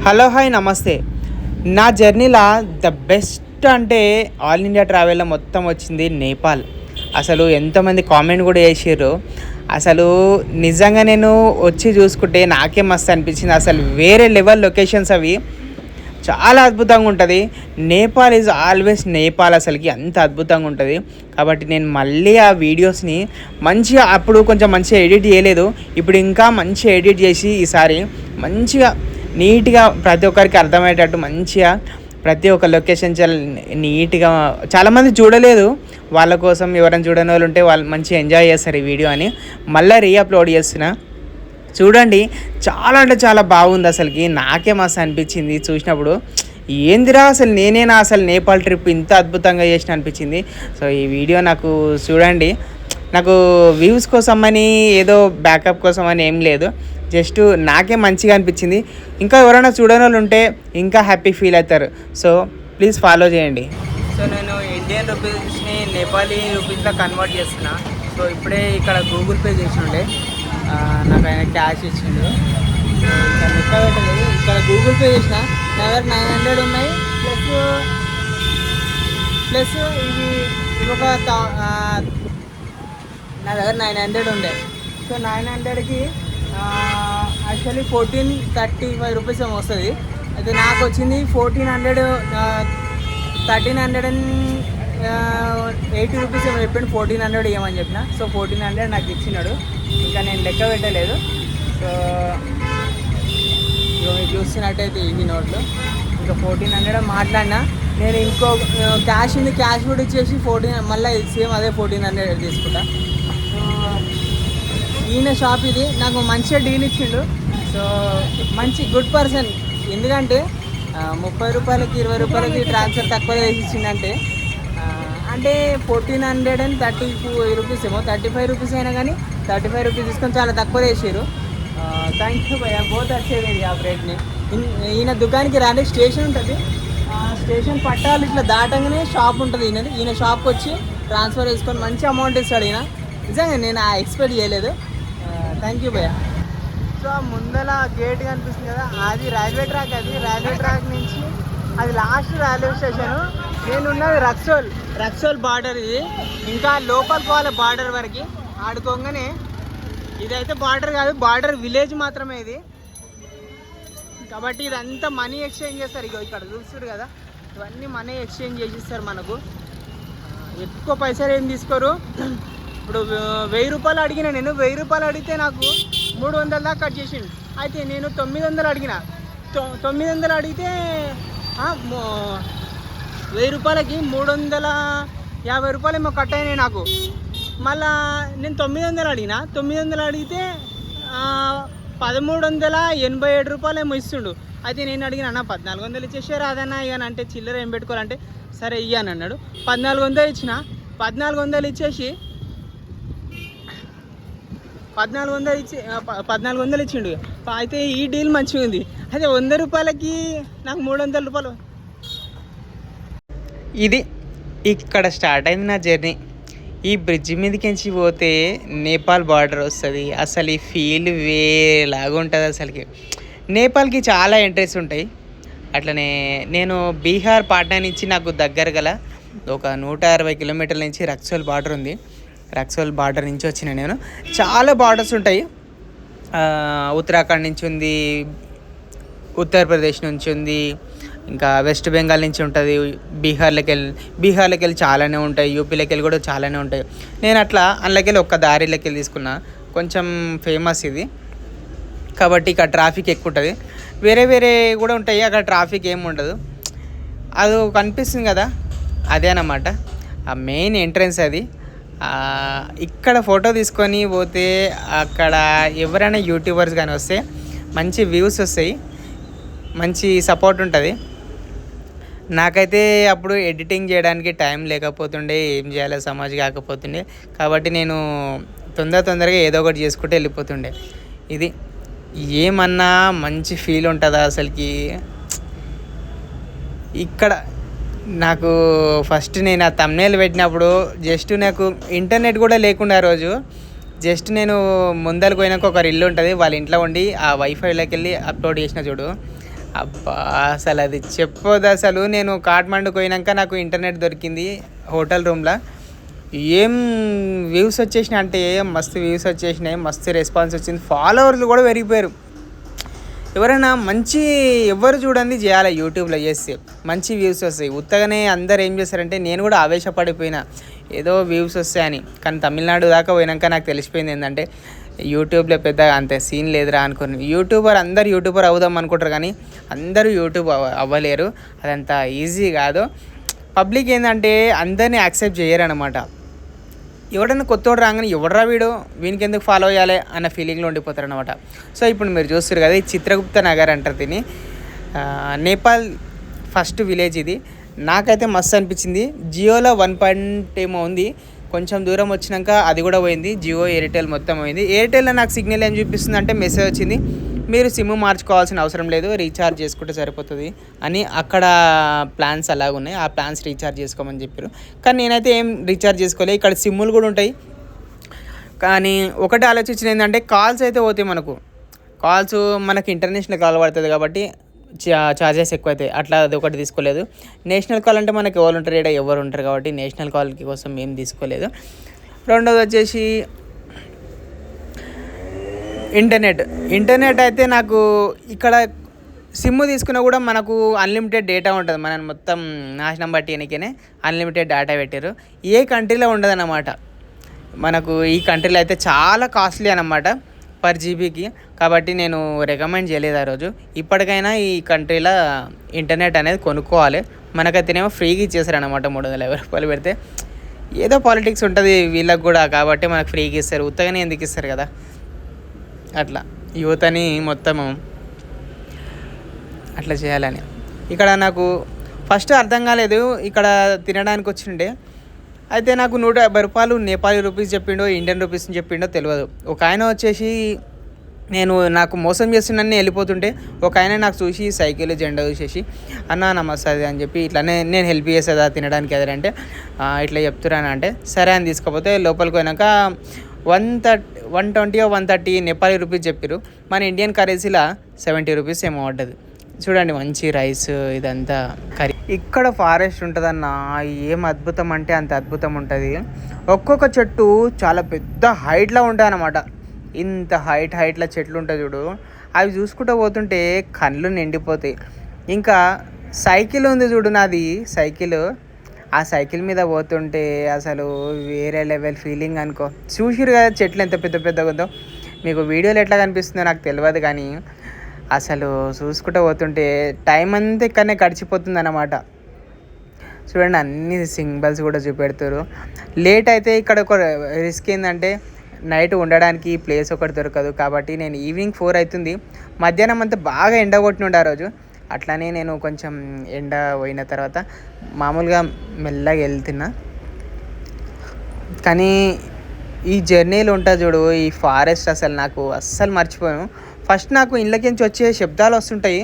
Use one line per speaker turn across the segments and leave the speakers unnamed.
Hello hi నమస్తే. నా జర్నీలో ద బెస్ట్ అంటే ఆల్ ఇండియా ట్రావెల్లో మొత్తం వచ్చింది నేపాల్. అసలు ఎంతమంది కామెంట్ కూడా చేసారు. అసలు నిజంగా నేను వచ్చి చూసుకుంటే నాకే మస్తు అనిపించింది. అసలు వేరే లెవెల్ లొకేషన్స్ అవి, చాలా అద్భుతంగా ఉంటుంది. నేపాల్ ఈజ్ ఆల్వేస్ నేపాల్, అసలుకి అంత అద్భుతంగా ఉంటుంది. కాబట్టి నేను మళ్ళీ ఆ వీడియోస్ని మంచిగా, అప్పుడు కొంచెం మంచిగా ఎడిట్ చేయలేదు, ఇప్పుడు ఇంకా మంచిగా ఎడిట్ చేసి ఈసారి మంచిగా నీట్గా ప్రతి ఒక్కరికి అర్థమయ్యేటట్టు మంచిగా ప్రతి ఒక్క లొకేషన్ చాలా నీట్గా, చాలామంది చూడలేదు, వాళ్ళ కోసం ఎవరైనా చూడని వాళ్ళు ఉంటే వాళ్ళు మంచిగా ఎంజాయ్ చేస్తారు ఈ వీడియో అని మళ్ళీ రీఅప్లోడ్ చేస్తున్నా. చూడండి, చాలా అంటే చాలా బాగుంది. అసలుకి నాకే మస్తు అనిపించింది చూసినప్పుడు. ఏందిరా అసలు నేనేనా అసలు నేపాల్ ట్రిప్ ఇంత అద్భుతంగా చేసిన అనిపించింది. సో ఈ వీడియో నాకు చూడండి, నాకు వ్యూస్ కోసం అని ఏదో బ్యాకప్ కోసం అని ఏం లేదు, జస్ట్ నాకే మంచిగా అనిపించింది. ఇంకా ఎవరైనా చూడని వాళ్ళు ఉంటే ఇంకా హ్యాపీ ఫీల్ అవుతారు. సో ప్లీజ్ ఫాలో చేయండి. సో నేను ఇండియన్ రూపీస్ని నేపాలీ రూపీస్లో కన్వర్ట్ చేస్తున్నా. సో ఇప్పుడే ఇక్కడ గూగుల్ పే చేసి ఉండే, నాకు ఆయన క్యాష్ ఇచ్చిండు. ఇక్కడ లెక్క పెట్టలేదు, ఇక్కడ గూగుల్ పే చేసిన. నా దగ్గర 900 ఉన్నాయి, ప్లస్ ఇవి ఒక నా దగ్గర 900 ఉండే. సో 900కి యాక్చువల్లీ 1435 రూపీస్ ఏమో వస్తుంది. అయితే నాకు వచ్చింది 1380 రూపీస్ ఏమో చెప్పిండు. 1400 ఏమని చెప్పిన. సో 1400 నాకు ఇచ్చినాడు. ఇంకా నేను లెక్క పెట్టలేదు. సో మీరు చూస్తున్నట్టయితే ఈ నోట్లు ఇంకా 1400 మాట్లాడినా. నేను ఇంకో క్యాష్ ఉంది, క్యాష్ కూడా ఇచ్చేసి 14 మళ్ళీ సేమ్ అదే 1400 తీసుకుంటా. ఈయన షాప్ ఇది, నాకు మంచిగా డీల్ ఇచ్చిండు. సో మంచి గుడ్ పర్సన్. ఎందుకంటే 30 రూపాయలకి 20 రూపాయలకి ట్రాన్స్ఫర్ తక్కువ చేసి ఇచ్చిండంటే, అంటే 1430 రూపీస్ ఏమో 35 రూపీస్ అయినా కానీ 35 రూపీస్ తీసుకొని చాలా తక్కువ చేసారు. థ్యాంక్ యూ భయ్యా, బోత్ వచ్చేది ఆ రేట్ని. ఈయన దుకాణానికి రాండి, స్టేషన్ ఉంటుంది, స్టేషన్ పట్టాలు ఇట్లా దాటంగానే షాప్ ఉంటుంది. ఈయన షాప్కి వచ్చి ట్రాన్స్ఫర్ చేసుకొని మంచి అమౌంట్ ఇస్తాడు ఈయన. నిజంగా నేను ఎక్స్పెక్ట్ చేయలేదు. థ్యాంక్ యూ భయ్యా. సో ముందల గేట్ కనిపిస్తుంది కదా, అది రైల్వే ట్రాక్. అది రైల్వే ట్రాక్ నుంచి అది లాస్ట్ రైల్వే స్టేషన్. నేను ఉన్నది రక్సోల్ బార్డర్. ఇది ఇంకా లోపలికి పోవాలి బార్డర్ వరకు. ఆడుకోగానే ఇదైతే బార్డర్ కాదు, బార్డర్ విలేజ్ మాత్రమే ఇది. కాబట్టి ఇదంతా మనీ ఎక్స్చేంజ్ చేస్తారు. ఇక ఇక్కడ చూస్తారు కదా, ఇవన్నీ మనీ ఎక్స్చేంజ్ చేసిస్తారు మనకు. ఎక్కువ పైసలు ఏం తీసుకోరు. ఇప్పుడు 1000 రూపాయలు అడిగిన, నేను 1000 రూపాయలు అడిగితే నాకు 300 దాకా కట్ చేసిండు. అయితే నేను 900 అడిగిన. 900 అడిగితే 1000 రూపాయలకి 350 రూపాయలు ఏమో కట్ అయినాయి నాకు. మళ్ళా నేను 900 అడిగిన. 900 అడిగితే 1387 రూపాయలు ఏమో ఇస్తుండు. అయితే నేను అడిగిన, అన్న 1400 ఇచ్చేసారు అదన్నా ఇక అంటే చిల్లర ఏం పెట్టుకోవాలంటే సరే ఇయ్యని అన్నాడు. 1400 ఇచ్చిన. 1400 ఇచ్చేసి 1400 ఇచ్చిండు. అయితే ఈ డీల్ మంచిగా ఉంది. అయితే 100 రూపాయలకి నాకు 300 రూపాయలు. ఇది ఇక్కడ స్టార్ట్ అయింది నా జర్నీ. ఈ బ్రిడ్జ్ మీదకించి పోతే నేపాల్ బార్డర్ వస్తుంది. అసలు ఈ ఫీల్ వేలాగా ఉంటుంది. అసలుకి నేపాల్కి చాలా ఎంట్రీస్ ఉంటాయి. అట్లనే నేను బీహార్ పాట్నా నుంచి నాకు దగ్గర గల ఒక 160 కిలోమీటర్ల నుంచి రక్సోల్ బార్డర్ ఉంది. రక్సోల్ బార్డర్ నుంచి వచ్చిన నేను. చాలా బార్డర్స్ ఉంటాయి. ఉత్తరాఖండ్ నుంచి ఉంది, ఉత్తరప్రదేశ్ నుంచి ఉంది, ఇంకా వెస్ట్ బెంగాల్ నుంచి ఉంటుంది, బీహార్లోకి వెళ్ళి చాలానే ఉంటాయి, యూపీలోకి వెళ్ళి కూడా చాలానే ఉంటాయి. నేను అట్లా అందులోకి వెళ్ళి ఒక్క దారిలోకి వెళ్ళి తీసుకున్నా. కొంచెం ఫేమస్ ఇది కాబట్టి ఇక్కడ ట్రాఫిక్ ఎక్కువ ఉంటుంది. వేరే కూడా ఉంటాయి, అక్కడ ట్రాఫిక్ ఏమి ఉండదు. అది కనిపిస్తుంది కదా, అదే అన్నమాట ఆ మెయిన్ ఎంట్రన్స్. అది ఇక్కడ ఫోటో తీసుకొని పోతే అక్కడ ఎవరైనా యూట్యూబర్స్ కానీ వస్తే మంచి వ్యూస్ వస్తాయి, మంచి సపోర్ట్ ఉంటుంది. నాకైతే అప్పుడు ఎడిటింగ్ చేయడానికి టైం లేకపోతుండే, ఏం చేయాలో సమాజ్ కాకపోతుండే. కాబట్టి నేను తొందరగా ఏదో ఒకటి చేసుకుంటూ వెళ్ళిపోతుండే. ఇది ఏమన్నా మంచి ఫీల్ ఉంటుందా అసలుకి. ఇక్కడ నాకు ఫస్ట్ నేను ఆ థంబ్నెయిల్ పెట్టినప్పుడు జస్ట్ నాకు ఇంటర్నెట్ కూడా లేకుండా ఆ రోజు జస్ట్ నేను ముందరకు పోయినాక ఒక ఇల్లు ఉంటుంది, వాళ్ళ ఇంట్లో ఉండి ఆ వైఫైలోకి వెళ్ళి అప్లోడ్ చేసిన చూడు, అబ్బా! అసలు అది చెప్పొద్దు అసలు. నేను కాఠ్మండూకి పోయినాక నాకు ఇంటర్నెట్ దొరికింది హోటల్ రూమ్‌ల. ఏం వ్యూస్ వచ్చేసినాయి అంటే మస్తు వ్యూస్ వచ్చేసినాయి. మస్తు రెస్పాన్స్ వచ్చింది. ఫాలోవర్లు కూడా పెరిగిపోయారు. ఎవరైనా మంచి ఎవ్వరు చూడండి చేయాలి యూట్యూబ్లో చేస్తే మంచి వ్యూస్ వస్తాయి. ఉత్తగానే అందరు ఏం చేస్తారంటే నేను కూడా ఆవేశపడిపోయినా ఏదో వ్యూస్ వస్తాయని. కానీ తమిళనాడు దాకా పోయినాక నాకు తెలిసిపోయింది ఏంటంటే యూట్యూబ్లో పెద్దగా అంతే సీన్ లేదురా అనుకుని. అందరు యూట్యూబర్ అవుదాం అనుకుంటారు కానీ అందరూ యూట్యూబ్ అవ్వలేరు. అదంత ఈజీ కాదు. పబ్లిక్ ఏంటంటే అందరినీ యాక్సెప్ట్ చేయరనమాట. ఎవడన్నా కొత్తోడు రాగానే ఎవడరా వీనికి ఎందుకు ఫాలో అయ్యాలి అన్న ఫీలింగ్లో ఉండిపోతారు అనమాట. సో ఇప్పుడు మీరు చూస్తారు కదా, ఈ చిత్రగుప్త నగర్ అంటారు దీన్ని. నేపాల్ ఫస్ట్ విలేజ్ ఇది. నాకైతే మస్తు అనిపించింది. జియోలో 1 ఏమో ఉంది, కొంచెం దూరం వచ్చినాక అది కూడా పోయింది. జియో ఎయిర్టెల్ మొత్తం పోయింది. ఎయిర్టెల్లో నాకు సిగ్నల్ ఏం చూపిస్తుంది అంటే మెసేజ్ వచ్చింది, మీరు సిమ్ మార్చుకోవాల్సిన అవసరం లేదు, రీఛార్జ్ చేసుకుంటే సరిపోతుంది అని. అక్కడ ప్లాన్స్ అలాగున్నాయి, ఆ ప్లాన్స్ రీఛార్జ్ చేసుకోమని చెప్పారు. కానీ నేనైతే ఏం రీఛార్జ్ చేసుకోలేదు. ఇక్కడ సిమ్ములు కూడా ఉంటాయి. కానీ ఒకటి ఆలోచించిన ఏంటంటే కాల్స్ అయితే పోతాయి మనకి ఇంటర్నేషనల్ కాల్ పడుతుంది కాబట్టి ఛార్జెస్ ఎక్కువ అవుతాయి. అట్లా అది ఒకటి తీసుకోలేదు. నేషనల్ కాల్ అంటే మనకి ఎవరు ఉంటారు, ఇక్కడ ఎవరు ఉంటారు కాబట్టి నేషనల్ కాల్కి కోసం ఏం తీసుకోలేదు. రెండోది వచ్చేసి ఇంటర్నెట్ అయితే నాకు ఇక్కడ సిమ్ తీసుకున్నా కూడా మనకు అన్లిమిటెడ్ డేటా ఉంటుంది. మనం మొత్తం నాశనం బట్టి ఎనికనే అన్లిమిటెడ్ డేటా పెట్టారు. ఏ కంట్రీలో ఉండదన్నమాట. మనకు ఈ కంట్రీలో అయితే చాలా కాస్ట్లీ అన్నమాట పర్ జీబీకి. కాబట్టి నేను రికమెండ్ చేయలేదు ఆ రోజు. ఇప్పటికైనా ఈ కంట్రీలో ఇంటర్నెట్ అనేది కొనుక్కోవాలి. మనకైతేనేమో ఫ్రీగా ఇచ్చేసారు అనమాట. 350 రూపాయలు పెడితే. ఏదో పాలిటిక్స్ ఉంటుంది వీళ్ళకి కూడా, కాబట్టి మనకు ఫ్రీగా ఇస్తారు. ఉత్తగానే ఎందుకు ఇస్తారు కదా. అట్లా యువతని మొత్తము అట్లా చేయాలని. ఇక్కడ నాకు ఫస్ట్ అర్థం కాలేదు. ఇక్కడ తినడానికి వచ్చిండే అయితే నాకు 150 రూపాయలు నేపాలీ రూపీస్ చెప్పిండో ఇండియన్ రూపీస్ చెప్పిండో తెలియదు. ఒక ఆయన వచ్చేసి నాకు మోసం చేస్తున్నాను వెళ్ళిపోతుంటే ఒక ఆయన నాకు చూసి సైకిల్ జెండా చూసేసి అన్న నమస్తే అని చెప్పి ఇట్లానే నేను హెల్ప్ చేసేదా తినడానికి ఎదురంటే ఇట్లా చెప్తున్నాను అంటే సరే అని తీసుకపోతే లోపలికి పోయినాక 120 or 130 నేపాలీ రూపీస్ చెప్పారు. మన ఇండియన్ కరెన్సీలో 70 రూపీస్ ఏమో పడ్డది. చూడండి మంచి రైస్ ఇదంతా కర్రీ. ఇక్కడ ఫారెస్ట్ ఉంటుందన్న, ఏం అద్భుతం అంటే అంత అద్భుతం ఉంటుంది. ఒక్కొక్క చెట్టు చాలా పెద్ద హైట్లో ఉంటాయి అన్నమాట. ఇంత హైట్లో చెట్లు ఉంటాయి చూడు, అవి చూసుకుంటూ పోతుంటే కళ్ళు నిండిపోతాయి. ఇంకా సైకిల్ ఉంది చూడు నాది సైకిల్, ఆ సైకిల్ మీద పోతుంటే అసలు వేరే లెవెల్ ఫీలింగ్ అనుకో. చూసిరు కదా చెట్లు ఎంత పెద్ద పెద్దగా ఉందో. మీకు వీడియోలో ఎట్లా కనిపిస్తుందో నాకు తెలియదు కానీ అసలు చూసుకుంటూ పోతుంటే టైం అంతా ఇక్కడనే గడిచిపోతుంది అన్నమాట. చూడండి అన్ని సింబల్స్ కూడా చూపెడతారు. లేట్ అయితే ఇక్కడ ఒక రిస్క్ ఏంటంటే నైట్ ఉండడానికి ప్లేస్ ఒకటి దొరకదు. కాబట్టి నేను ఈవినింగ్ 4 అవుతుంది, మధ్యాహ్నం అంతా బాగా ఎండ కొట్టినుండే ఆ రోజు. అట్లానే నేను కొంచెం ఎండ పోయిన తర్వాత మామూలుగా మెల్లగా వెళ్తున్నా. కానీ ఈ జర్నీలో ఉంటా చూడు ఈ ఫారెస్ట్ అసలు నాకు అస్సలు మర్చిపోయాను. ఫస్ట్ నాకు ఇళ్ళకించి వచ్చే శబ్దాలు వస్తుంటాయి,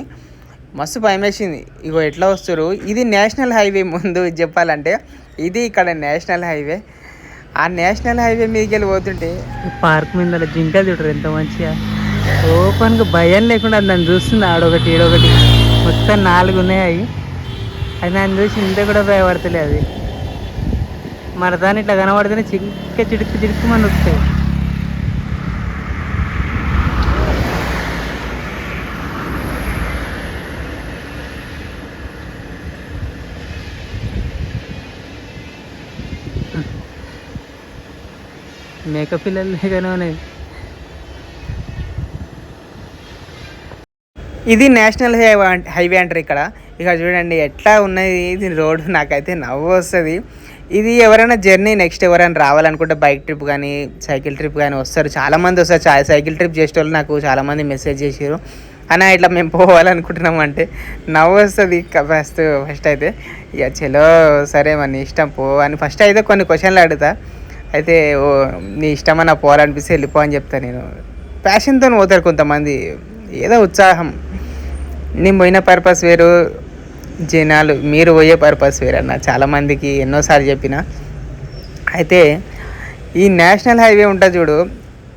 మస్తు భయమేసింది. ఇగో ఎట్లా వస్తారు. ఇది నేషనల్ హైవే, ముందు చెప్పాలంటే ఇది ఇక్కడ నేషనల్ హైవే. ఆ నేషనల్ హైవే మీదకి వెళ్ళి పోతుంటే పార్క్ మీద జింకలు చూడరు ఎంత మంచిగా ఓపెన్గా భయం లేకుండా నన్ను చూస్తుంది. ఆడొకటి ఈడొకటి మొత్తం 4 ఉన్నాయి. అది నన్ను చూసి ఇంత కూడా భయపడతలే. అది మన దాన్ని ఇట్లా కనబడితేనే చిడుక్కు మన వస్తాయి. మేక పిల్లలు లేకనే ఉన్నాయి. ఇది నేషనల్ హైవే అంటారు ఇక్కడ. ఇక చూడండి ఎట్లా ఉన్నది ఇది రోడ్డు, నాకైతే నవ్వు వస్తుంది. ఇది ఎవరైనా జర్నీ నెక్స్ట్ ఎవరైనా రావాలనుకుంటే బైక్ ట్రిప్ కానీ సైకిల్ ట్రిప్ కానీ వస్తారు, చాలామంది వస్తారు. సైకిల్ ట్రిప్ చేసే వాళ్ళు నాకు చాలామంది మెసేజ్ చేసారు, అన్న ఇట్లా మేము పోవాలనుకుంటున్నాం అంటే నవ్వు వస్తుంది. ఫస్ట్ అయితే ఇక చలో సరే మన ఇష్టం పో అని ఫస్ట్ అయితే కొన్ని క్వశ్చన్లు అడుగుతా. అయితే ఓ నీ ఇష్టమన్నా పోవాలనిపిస్తే వెళ్ళిపో అని చెప్తాను. నేను ప్యాషన్తో పోతారు కొంతమంది, ఏదో ఉత్సాహం. నేను పోయిన పర్పస్ వేరు, జనాలు మీరు పోయే పర్పస్ వేరు అన్న చాలామందికి ఎన్నోసార్లు చెప్పిన. అయితే ఈ నేషనల్ హైవే ఉంటుంది చూడు,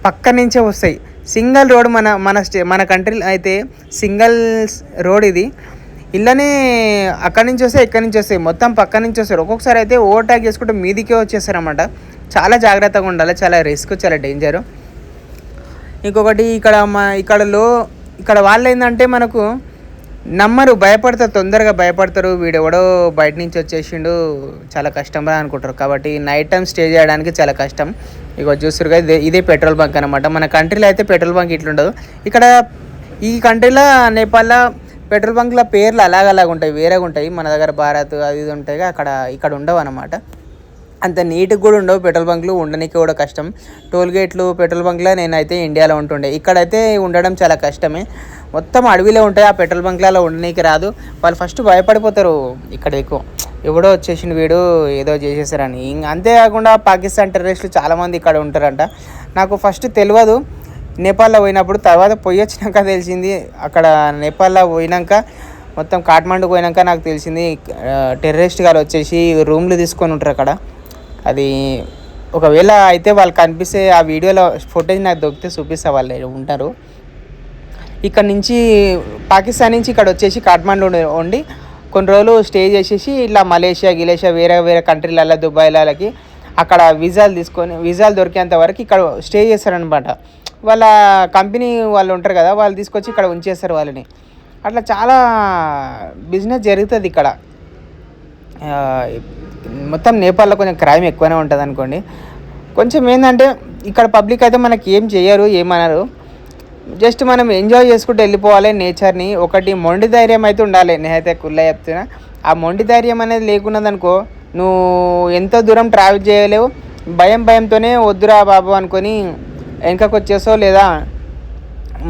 పక్క నుంచే వస్తాయి సింగిల్ రోడ్ మన కంట్రీలో అయితే సింగిల్ రోడ్ ఇది. ఇళ్ళనే అక్కడి నుంచి వస్తే ఇక్కడి నుంచి వస్తాయి, మొత్తం పక్క నుంచి వస్తారు. ఒక్కొక్కసారి అయితే ఓవర్టేక్ చేసుకుంటే మీదికే వచ్చేస్తారన్నమాట. చాలా జాగ్రత్తగా ఉండాలి, చాలా రిస్క్, చాలా డేంజరు. ఇంకొకటి ఇక్కడ వాళ్ళు ఏంటంటే మనకు నమ్మరు, భయపడతారు, తొందరగా భయపడతారు. వీడెవడో బయట నుంచి వచ్చేసిండు, చాలా కష్టం రా అనుకుంటారు. కాబట్టి నైట్ టైం స్టే చేయడానికి చాలా కష్టం. ఇక చూస్తురుగా ఇదే పెట్రోల్ బంక్ అనమాట. మన కంట్రీలో అయితే పెట్రోల్ బంక్ ఇట్లుండదు. ఇక్కడ ఈ కంట్రీలో నేపాల్లో పెట్రోల్ బంక్ల పేర్లు అలాగ ఉంటాయి, వేరేగా ఉంటాయి. మన దగ్గర భారత్ అది ఇది ఉంటాయి, ఇక్కడ ఉండవు అనమాట. అంత నీట్గా కూడా ఉండవు పెట్రోల్ బంక్లు, ఉండడానికి కూడా కష్టం. టోల్ గేట్లు పెట్రోల్ బంక్లో నేనైతే ఇండియాలో ఉంటుండే, ఇక్కడైతే ఉండడం చాలా కష్టమే. మొత్తం అడవిలో ఉంటాయి, ఆ పెట్రోల్ బంక్లలో ఉండడానికి రాదు. వాళ్ళు ఫస్ట్ భయపడిపోతారు ఇక్కడ ఎక్కువ, ఎవడో వచ్చేసిండు వీడు ఏదో చేసేసారని. అంతేకాకుండా పాకిస్తాన్ టెర్రరిస్టులు చాలామంది ఇక్కడ ఉంటారంట. నాకు ఫస్ట్ తెలియదు నేపాల్లో పోయినప్పుడు, తర్వాత పోయి వచ్చినాక తెలిసింది. అక్కడ నేపాల్లో పోయినాక మొత్తం కాఠ్మండు పోయినాక నాకు తెలిసింది టెర్రరిస్ట్ గారు వచ్చేసి రూమ్లు తీసుకొని ఉంటారు అక్కడ. అది ఒకవేళ అయితే వాళ్ళు కనిపిస్తే ఆ వీడియోలో ఫుటేజ్ నాకు దొరికితే చూపిస్తా, వాళ్ళు ఉంటారు. ఇక్కడ నుంచి పాకిస్తాన్ నుంచి ఇక్కడ వచ్చేసి కాఠ్మండు ఉండి కొన్ని రోజులు స్టే చేసేసి ఇలా మలేషియా వేరే వేరే కంట్రీలలో, దుబాయ్లకి అక్కడ వీసాలు దొరికేంత వరకు ఇక్కడ స్టే చేస్తారనమాట. వాళ్ళ కంపెనీ వాళ్ళు ఉంటారు కదా, వాళ్ళు తీసుకొచ్చి ఇక్కడ ఉంచేస్తారు వాళ్ళని. అట్లా చాలా బిజినెస్ జరుగుతుంది ఇక్కడ. మొత్తం నేపాల్లో కొంచెం క్రైమ్ ఎక్కువనే ఉంటుంది అనుకోండి. కొంచెం ఏంటంటే ఇక్కడ పబ్లిక్ అయితే మనకి ఏం చేయరు, ఏమనరు. జస్ట్ మనం ఎంజాయ్ చేసుకుంటూ వెళ్ళిపోవాలి నేచర్ని. ఒకటి మొండి ధైర్యం అయితే ఉండాలి. నేనైతే కుల్లా చెప్తున్నా, ఆ మొండి ధైర్యం అనేది లేకున్నదనుకో నువ్వు ఎంతో దూరం ట్రావెల్ చేయలేవు. భయంతోనే వద్దురా బాబు అనుకొని వెనకకు వచ్చేసో, లేదా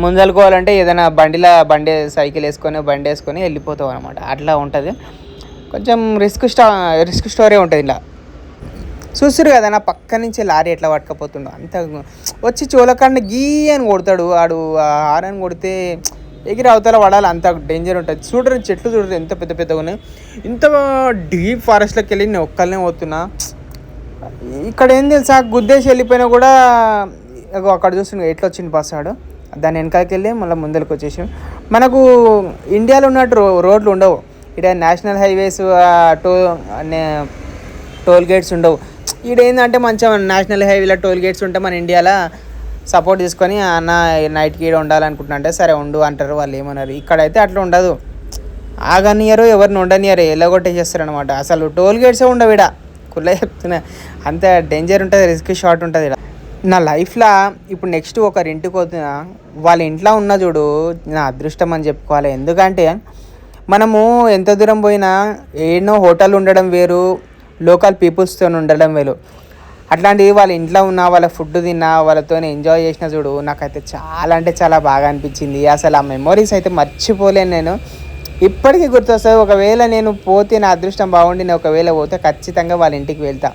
ముందలుకోవాలంటే ఏదైనా బండి సైకిల్ వేసుకొని వెళ్ళిపోతావు అనమాట. అట్లా ఉంటుంది. కొంచెం రిస్క్ స్టోరీ ఉంటుంది. ఇలా చూస్తురు కదా, నా పక్క నుంచి లారీ ఎట్లా పట్టుకపోతుండో, అంత వచ్చి చోలకాడిని గీ అని కొడతాడు ఆడు. హారని కొడితే ఎగిరి అవతల పడాలి, అంత డేంజర్ ఉంటుంది. చెట్లు చూడరు ఎంత పెద్ద పెద్దగా ఉన్నాయి. ఇంత డీప్ ఫారెస్ట్లోకి వెళ్ళి నేను ఒక్కళ్ళనే పోతున్నా. ఇక్కడ ఏం తెలుసా, గుద్దేసి వెళ్ళిపోయినా కూడా అక్కడ చూస్తున్నా ఎట్లా వచ్చింది బస్ ఆడు. దాని వెనకాలకి వెళ్ళి మళ్ళీ ముందరికి వచ్చేసి. మనకు ఇండియాలో ఉన్నట్టు రోడ్లు ఉండవు ఇక్కడ. నేషనల్ హైవేస్, టోల్ గేట్స్ ఉండవు. ఇక్కడ ఏంటంటే మంచిగా నేషనల్ హైవేలో టోల్ గేట్స్ ఉంటే మన ఇండియాలో సపోర్ట్ తీసుకొని అన్న నైట్కి ఈడ ఉండాలనుకుంటున్నా అంటే సరే ఉండు అంటారు, వాళ్ళు ఏమన్నారు. ఇక్కడైతే అట్లా ఉండదు. ఆగనియరు, ఎవరిని ఉండనియరు, ఎల్లగొట్టేసేస్తారు అనమాట. అసలు టోల్ గేట్సే ఉండవు ఇక్కడ, కుల్ల చెప్తున్నా. అంత డేంజర్ ఉంటుంది, రిస్క్ షాట్ ఉంటుంది ఇక్కడ. నా లైఫ్లో ఇప్పుడు నెక్స్ట్ ఒకరి ఇంటికి పోతున్నా, వాళ్ళ ఇంట్లో ఉన్న చూడు నా అదృష్టం అని చెప్పుకోవాలి. ఎందుకంటే మనము ఎంత దూరం పోయినా ఎన్నో హోటల్ ఉండడం వేరు, లోకల్ పీపుల్స్తో ఉండడం వేరు. అట్లాంటివి వాళ్ళ ఇంట్లో ఉన్న వాళ్ళ ఫుడ్ తిన్నా, వాళ్ళతో ఎంజాయ్ చేసిన చూడు, నాకైతే చాలా అంటే చాలా బాగా అనిపించింది. అసలు ఆ మెమొరీస్ అయితే మర్చిపోలేను నేను, ఇప్పటికీ గుర్తొస్తుంది. ఒకవేళ నేను పోతే, నా అదృష్టం బాగుండి నేను ఒకవేళ పోతే ఖచ్చితంగా వాళ్ళ ఇంటికి వెళ్తా.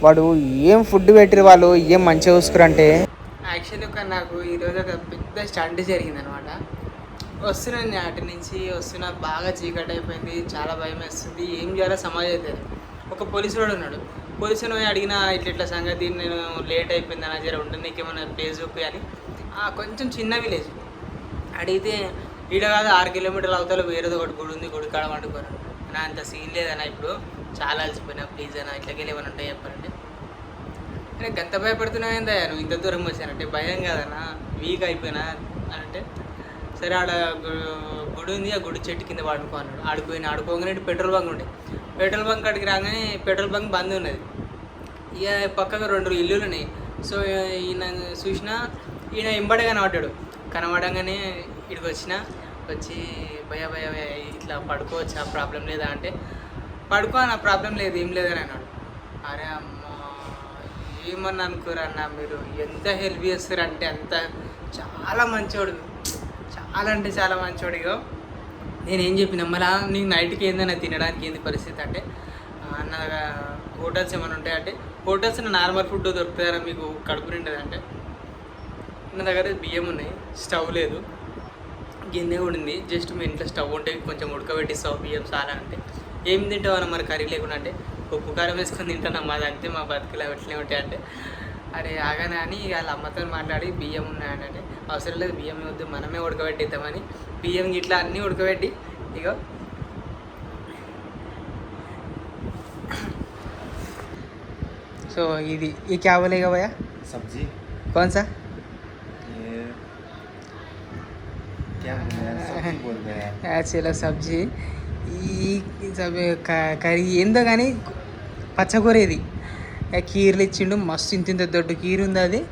వాడు ఏం ఫుడ్ పెట్టిరు, వాళ్ళు ఏం మంచిగా చూసుకురంటే. యాక్చువల్లీ నాకు ఈరోజు ఒక పెద్ద స్టంట్ జరిగిందనమాట. వస్తున్నాను అటు నుంచి బాగా చీకటి అయిపోయింది, చాలా భయం వేస్తుంది. ఏం చేయాలో సమాజం అయితే. ఒక పోలీసు వాడు ఉన్నాడు. పోలీసుని పోయి అడిగిన ఇట్లా సంగతి, నేను లేట్ అయిపోయింది అన్న, జర ఉంటుంది నీకేమైనా ప్లేస్ చూపి అని. కొంచెం చిన్న విలేజ్ అడిగితే, ఈడ కాదు 6 కిలోమీటర్ల అవతల వేరేది ఒకటి గుడి ఉంది, గుడి కాడ వండుకోరు నా. అంత సీన్ లేదన్నా, ఇప్పుడు చాలా అలసిపోయినా, ప్లీజ్ అన్న ఇట్లకి ఏమైనా ఉంటాయి చెప్పారంటే. నేను గంత భయపడుతున్నావు ఏందా నువ్వు ఇంత దూరం వచ్చానంటే. భయం కాదన్నా, వీక్ అయిపోయినా అని అంటే, సరే ఆడ గుడి ఉంది, ఆ గుడి చెట్టు కింద పడుకో అన్నాడు. ఆడుకోగానే పెట్రోల్ బంక్ ఉండే. పెట్రోల్ బంక్ అడిగి రాగానే పెట్రోల్ బంక్ బంద్ ఉన్నది. ఇక పక్కగా 2 ఇల్లులు ఉన్నాయి. సో ఈయన చూసినా, ఈయన ఎంబడే కనబడంగానే ఇక్కడికి వచ్చి భయ ఇట్లా పడుకోవచ్చు, ఆ ప్రాబ్లం లేదా అంటే, పడుకో నా ప్రాబ్లం లేదు, ఏం లేదని అన్నాడు. అరే అమ్మ, ఏమన్నా అనుకోరన్న మీరు, ఎంత హెల్ప్ చేస్తారంటే అంత. చాలా మంచోడు, చాలా అంటే చాలా మంచోడు. ఇగో నేనేం చెప్పిన, మళ్ళీ నీకు నైట్కి ఏందన్నా తినడానికి ఏంది పరిస్థితి అంటే, నా హోటల్స్ ఏమైనా ఉంటాయంటే, హోటల్స్ నార్మల్ ఫుడ్ దొరుకుతారా మీకు కడుపు నిండదు అంటే, నా దగ్గర బియ్యం ఉన్నాయి, స్టవ్ లేదు, గిన్నె కూడా ఉంది, జస్ట్ మీ ఇంట్లో స్టవ్ ఉంటే కొంచెం ఉడకబెట్టిస్తావు బియ్యం చాలా అంటే, ఏం తింటావు అన్న మరి కర్రీ లేకుండా అంటే, ఉప్పు కారం వేసుకొని తింటాను మాది అంతే, మా బతుకులు అట్లే ఉంటాయి అంటే, అరే ఆగానే అని వాళ్ళ అమ్మతో మాట్లాడి బియ్యం ఉన్నాయంటే అవసరం లేదు, బియ్యం వద్దు మనమే ఉడకబెట్టిద్దామని బియ్యం ఇట్లా అన్నీ ఉడకబెట్టి ఇగో సో ఇది ఈ क्या बोलेगा भैया
सब्जी
कौन सा
ये क्या बोल रहे हैं
యాక్చువల్గా సబ్జీ ఈ కర్రీ ఏందో కానీ పచ్చకూర ఇది కీరలు ఇచ్చిండు మస్తు ఇంత ఇంత దొడ్డు కీర ఉంది అది.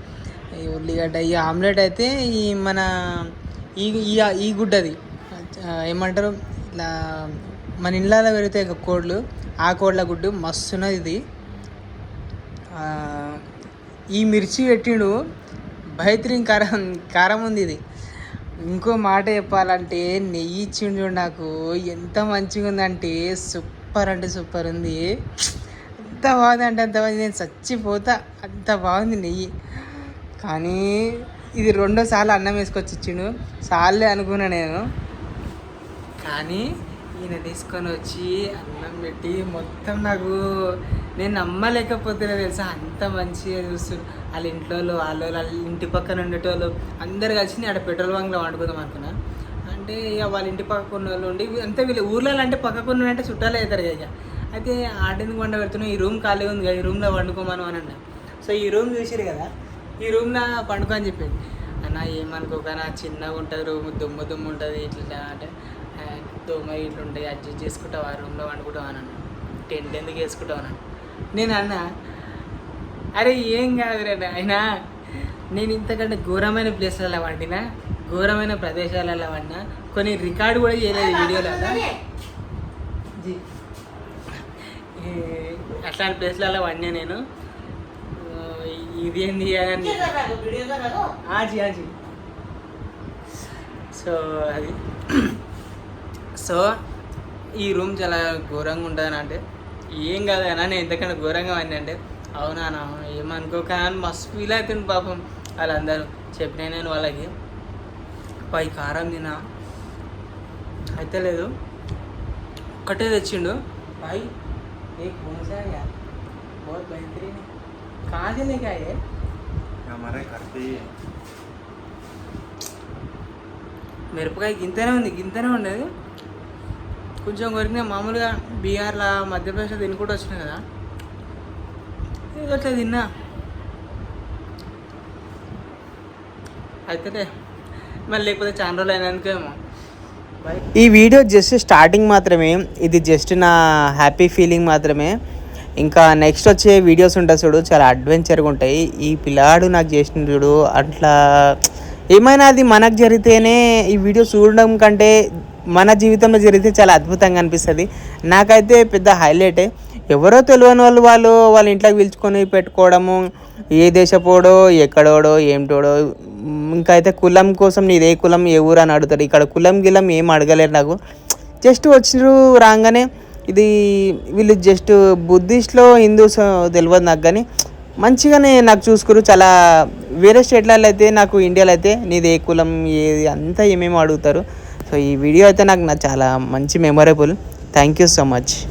ఈ ఉల్లిగడ్డ ఈ ఆమ్లెట్ అయితే ఈ మన ఈ ఈ గుడ్డది ఏమంటారు ఇట్లా మన ఇళ్ళలో పెరుగుతాయి కోళ్ళు, ఆ కోళ్ళ గుడ్డు మస్తున్నది ఇది. ఈ మిర్చి పెట్టిండు బయత్రీన్ కారం కారం ఉంది ఇది. ఇంకో మాట చెప్పాలంటే నెయ్యి ఇచ్చిండు చూడు నాకు, ఎంత మంచిగా ఉందంటే సూపర్ అంటే సూపర్ ఉంది. ఎంత బాగుంది అంటే అంత బాగుంది, నేను చచ్చిపోతా అంత బాగుంది నెయ్యి. కానీ ఇది 2వ సార్లు అన్నం వేసుకొచ్చి ఇచ్చిండు, సార్లే అనుకున్నా నేను. కానీ ఈయన తీసుకొని వచ్చి అన్నం పెట్టి మొత్తం నాకు నేను నమ్మలేకపోతున్నా తెలుసా, అంత మంచిగా చూస్తున్నారు. వాళ్ళ ఇంట్లో వాళ్ళ ఇంటి పక్కన ఉండేటోళ్ళు అందరు కలిసి నేను అక్కడ పెట్రోల్ బంక్లో వండుకుందాం అనుకున్నా. అంటే ఇక వాళ్ళ ఇంటి పక్కన ఉన్న వాళ్ళు ఉండి అంతే, వీళ్ళు ఊర్లలో అంటే పక్కకున్న అంటే చుట్టాలు అవుతారు ఇక. అయితే ఆడెందుకు వండ పెడుతున్నాం, ఈ రూమ్ ఖాళీ ఉంది కదా, ఈ రూమ్లో వండుకోమను అని అన్నా. సో ఈ రూమ్ చూసారు కదా, ఈ రూమ్లో పండుకో అని చెప్పింది. అన్న ఏమనుకోకనా చిన్నగా ఉంటుంది రూమ్, దుమ్ము దుమ్ము ఉంటుంది ఇట్లా అంటే దోమ ఇట్లా ఉంటాయి అడ్జస్ట్ చేసుకుంటావు, ఆ రూమ్లో వండుకుంటావు అని అన్నా. టెంట్ ఎందుకు వేసుకుంటావు అని నేను అన్నా. అరే ఏం కాదురే అయినా, నేను ఇంతకంటే ఘోరమైన ప్లేస్లలో వండినా, ఘోరమైన ప్రదేశాలలో వండినా, కొన్ని రికార్డు కూడా చేయలేదు వీడియోలలో. అట్లాంటి ప్లేస్లలో వండినా నేను. ఇది ఏంది అని ఆజీ ఆజీ. సో అది సో ఈ రూమ్ చాలా ఘోరంగా ఉంటుందని అంటే ఏం కాదన్నా, నేను ఎంతకంటే ఘోరంగా అన్నీ అంటే అవునా ఏమనుకోక అని మస్తు ఫీల్ అవుతుంది పాపం వాళ్ళందరూ. చెప్పినా నేను వాళ్ళకి పై కారం తినా అయితే లేదు, ఒక్కటే తెచ్చిండు పై ఏ కోసాగా बहुत बेहतरीन है, कहाँ से लेके आए हैं?
हमारे घर पे ही है.
మిరపకాయ గింతనే ఉండేది కొంచెం కొరికినా. మామూలుగా బీహార్లో మధ్యప్రదేశ్లో తినుకుంటూ వచ్చినా కదా, అట్లా తిన్నా. అయితే మళ్ళీ లేకపోతే చాలా రోజులు అయినందుకేమో. ఈ వీడియో జస్ట్ స్టార్టింగ్ మాత్రమే, ఇది జస్ట్ నా హ్యాపీ ఫీలింగ్ మాత్రమే. ఇంకా నెక్స్ట్ వచ్చే వీడియోస్ ఉంటాయి చూడు, చాలా అడ్వెంచర్గా ఉంటాయి. ఈ పిల్లాడు నాకు చేసిన చూడు అట్లా ఏమైనా అది మనకు జరిగితేనే ఈ వీడియో చూడడం కంటే మన జీవితంలో జరిగితే చాలా అద్భుతంగా అనిపిస్తుంది. నాకైతే పెద్ద హైలైటే. ఎవరో తెలియని వాళ్ళ ఇంట్లోకి పిలుచుకొని పెట్టుకోవడము, ఏ దేశపోడో ఎక్కడోడో ఏమిటోడో. ఇంకా అయితే కులం కోసం నీదే కులం ఏ ఊరు అని అడుగుతాడు. ఇక్కడ కులం గిలం ఏం అడగలేరు నాకు. జస్ట్ వచ్చినారు రాగానే ఇది వీళ్ళు జస్ట్ బుద్ధిస్ట్లో హిందూస్ తెలియదు నాకు, కానీ మంచిగానే నాకు చూసుకురు. చాలా వేరే స్టేట్లలో అయితే నాకు ఇండియాలో అయితే నీది ఏ కులం ఏది అంతా ఏమేమో అడుగుతారు. సో ఈ వీడియో అయితే నాకు చాలా మంచి memorable. Thank you so much.